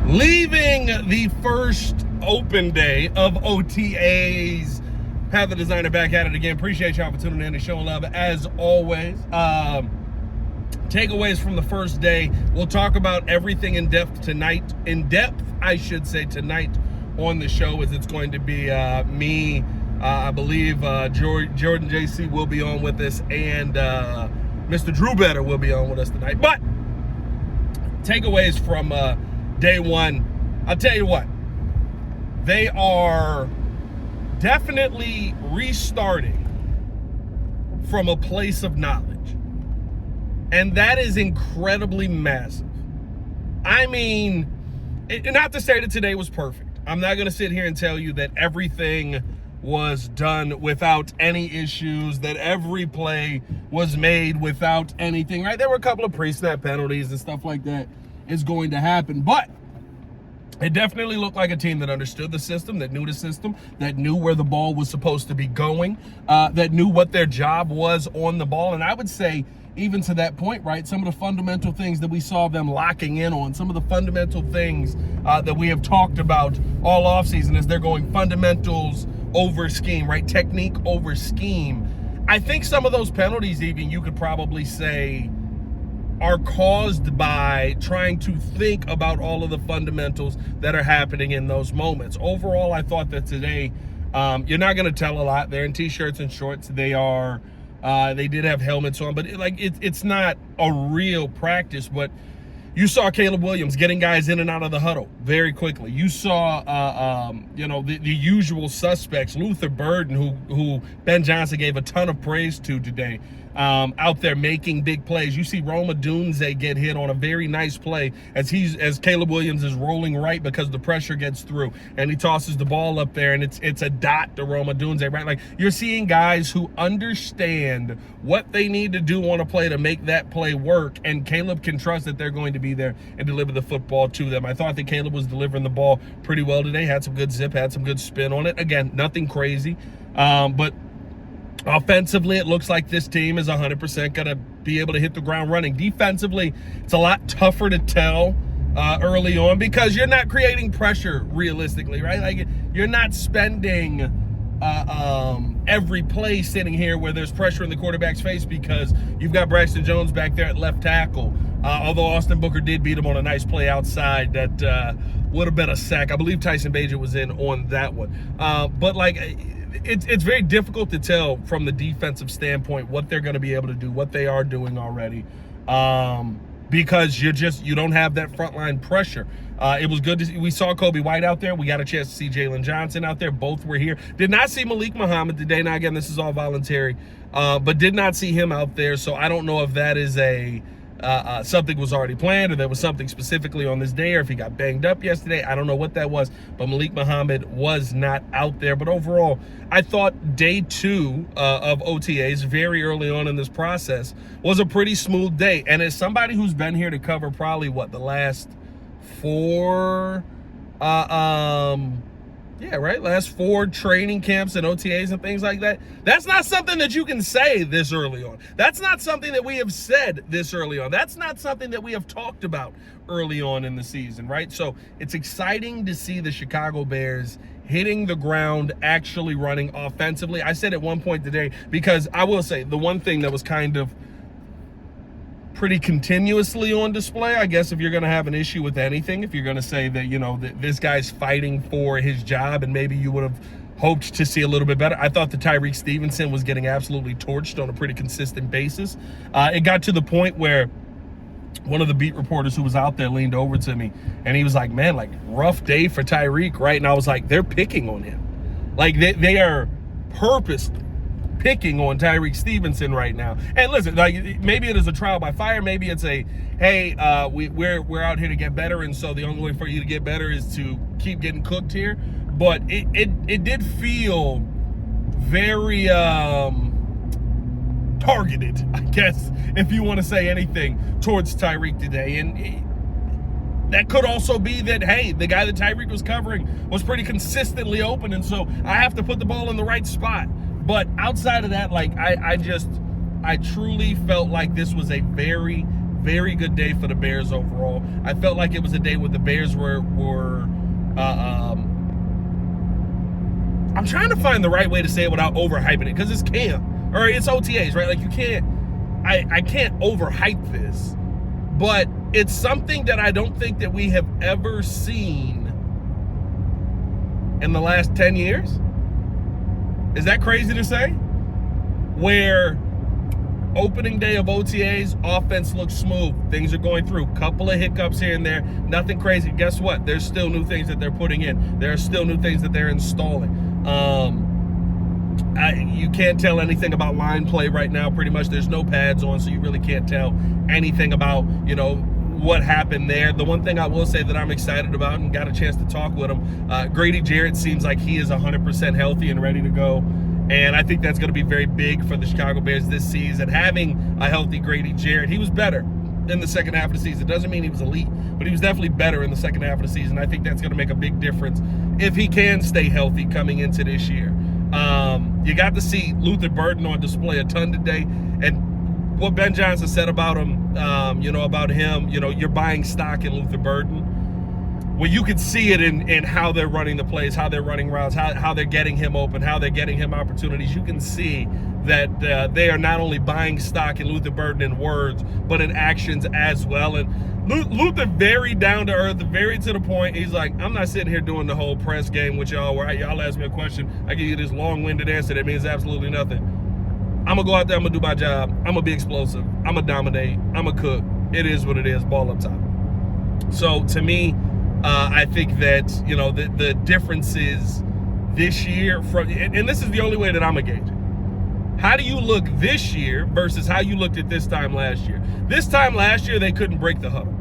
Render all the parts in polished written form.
Leaving the first open day of OTAs. Have the designer back at it again. Appreciate y'all for tuning in and showing love as always. Takeaways from the first day. We'll talk about everything in depth tonight. Tonight on the show, as it's going to be me. I believe Jordan JC will be on with us, and Mr. Drew Better will be on with us tonight. But takeaways from day one, I'll tell you what, they are definitely restarting from a place of knowledge, and that is incredibly massive. I mean, not to say that today was perfect. I'm not going to sit here and tell you that everything was done without any issues, that every play was made without anything, right? There were a couple of pre-snap penalties and stuff like that is going to happen, but it definitely looked like a team that understood the system, that knew the system, that knew where the ball was supposed to be going, that knew what their job was on the ball. And I would say, even to that point, right, some of the fundamental things that we saw them locking in on, some of the fundamental things that we have talked about all offseason as they're going fundamentals over scheme, right, technique over scheme. I think some of those penalties, even, you could probably say, are caused by trying to think about all of the fundamentals that are happening in those moments. Overall, I thought that today, you're not going to tell a lot. They're in t-shirts and shorts. They did have helmets on, but it's not a real practice. But you saw Caleb Williams getting guys in and out of the huddle very quickly. You saw, the usual suspects, Luther Burden, who Ben Johnson gave a ton of praise to today, out there making big plays. You see Rome Odunze get hit on a very nice play as Caleb Williams is rolling right because the pressure gets through, and he tosses the ball up there, and it's a dot to Rome Odunze, right? Like, you're seeing guys who understand what they need to do on a play to make that play work, and Caleb can trust that they're going to be there and deliver the football to them. I thought that Caleb was delivering the ball pretty well today, had some good zip, had some good spin on it. Again, nothing crazy, but offensively, it looks like this team is 100% going to be able to hit the ground running. Defensively, it's a lot tougher to tell early on because you're not creating pressure realistically, right? Like, you're not spending every play sitting here where there's pressure in the quarterback's face because you've got Braxton Jones back there at left tackle. Although Austin Booker did beat him on a nice play outside that would have been a sack. I believe Tyson Bagent was in on that one. But it's very difficult to tell from the defensive standpoint what they're going to be able to do, what they are doing already, because you don't have that frontline pressure. It was good to see. We saw Kobe White out there. We got a chance to see Jalen Johnson out there. Both were here. Did not see Malik Muhammad today. Now, again, this is all voluntary, but did not see him out there. So I don't know if that is something was already planned, or there was something specifically on this day, or if he got banged up yesterday. I don't know what that was, but Malik Muhammad was not out there. But overall, I thought day two of OTAs, very early on in this process, was a pretty smooth day. And as somebody who's been here to cover probably the last four last four training camps and OTAs and things like that. That's not something that you can say this early on. That's not something that we have said this early on. That's not something that we have talked about early on in the season, right? So it's exciting to see the Chicago Bears hitting the ground, actually running offensively. I said at one point today, because I will say the one thing that was kind of pretty continuously on display, I guess, if you're going to have an issue with anything, if you're going to say that, that this guy's fighting for his job and maybe you would have hoped to see a little bit better, I thought that Tyreek Stevenson was getting absolutely torched on a pretty consistent basis. It got to the point where one of the beat reporters who was out there leaned over to me and he was like, man, rough day for Tyreek, right? And I was like, they're picking on him. They are purposely picking on Tyreek Stevenson right now. And listen, maybe it is a trial by fire. Maybe it's hey, we're out here to get better, and so the only way for you to get better is to keep getting cooked here. But it did feel very targeted, I guess, if you want to say anything, towards Tyreek today. And that could also be that, hey, the guy that Tyreek was covering was pretty consistently open, and so I have to put the ball in the right spot. But outside of that, I truly felt like this was a very Very good day for the Bears overall. I felt like it was a day where the Bears were I'm trying to find the right way to say it without overhyping it, because it's camp, or it's OTAs, right? Like, you can't, I can't overhype this, but it's something that I don't think that we have ever seen in the last 10 years. Is that crazy to say? Where opening day of OTAs, offense looks smooth. Things are going through. Couple of hiccups here and there. Nothing crazy. Guess what? There's still new things that they're putting in. There are still new things that they're installing. You can't tell anything about line play right now. Pretty much there's no pads on, so you really can't tell anything about, what happened there. The one thing I will say that I'm excited about, and got a chance to talk with him, Grady Jarrett seems like he is 100% healthy and ready to go. And I think that's going to be very big for the Chicago Bears this season. Having a healthy Grady Jarrett, he was better in the second half of the season. Doesn't mean he was elite, but he was definitely better in the second half of the season. I think that's going to make a big difference if he can stay healthy coming into this year. You got to see Luther Burden on display a ton today. And what Ben Johnson said about him, you're buying stock in Luther Burden. Well, you could see it in how they're running the plays, how they're running routes, how they're getting him open, how they're getting him opportunities. You can see that they are not only buying stock in Luther Burden in words, but in actions as well. And Luther, very down to earth, very to the point. He's like, I'm not sitting here doing the whole press game with y'all where y'all ask me a question, I give you this long-winded answer that means absolutely nothing. I'm going to go out there, I'm going to do my job, I'm going to be explosive, I'm going to dominate, I'm going to cook. It is what it is, ball up top. So, to me, I think that, the differences this year and this is the only way that I'm engaging. How do you look this year versus how you looked at this time last year? This time last year, they couldn't break the huddle.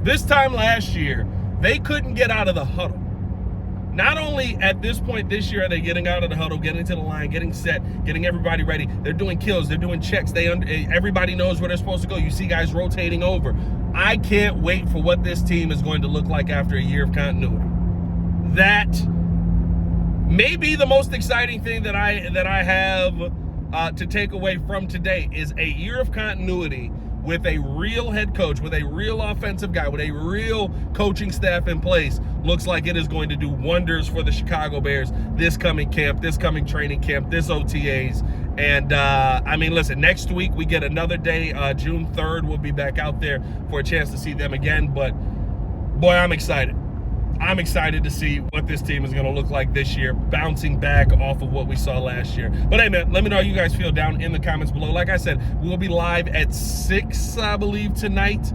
This time last year, they couldn't get out of the huddle. Not only at this point this year are they getting out of the huddle, getting to the line, getting set, getting everybody ready. They're doing kills, they're doing checks. Everybody knows where they're supposed to go. You see guys rotating over. I can't wait for what this team is going to look like after a year of continuity. That may be the most exciting thing that I have to take away from today is a year of continuity with a real head coach, with a real offensive guy, with a real coaching staff in place. Looks like it is going to do wonders for the Chicago Bears this coming camp, this coming training camp, this OTAs. And, listen, next week we get another day. June 3rd, we'll be back out there for a chance to see them again. But, boy, I'm excited. I'm excited to see what this team is going to look like this year, bouncing back off of what we saw last year. But, hey, man, let me know how you guys feel down in the comments below. Like I said, we'll be live at 6, I believe, tonight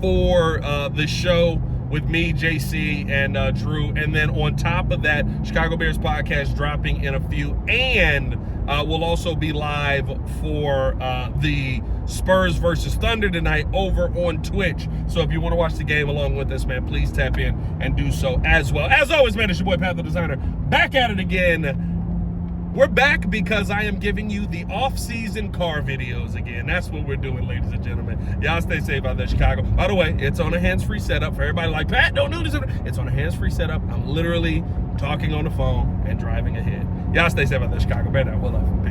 for the show with me, JC, and Drew. And then on top of that, Chicago Bears podcast dropping in a few. And we'll also be live for the Spurs versus Thunder tonight over on Twitch. So if you want to watch the game along with us, man, please tap in and do so as well. As always, man, it's your boy, Pat the Designer, back at it again. We're back because I am giving you the off-season car videos again. That's what we're doing, ladies and gentlemen. Y'all stay safe out there, Chicago. By the way, it's on a hands-free setup for everybody like, Pat, don't do this. It's on a hands-free setup. I'm literally talking on the phone and driving ahead. Y'all stay safe out there, Chicago. Bear down. We'll love you.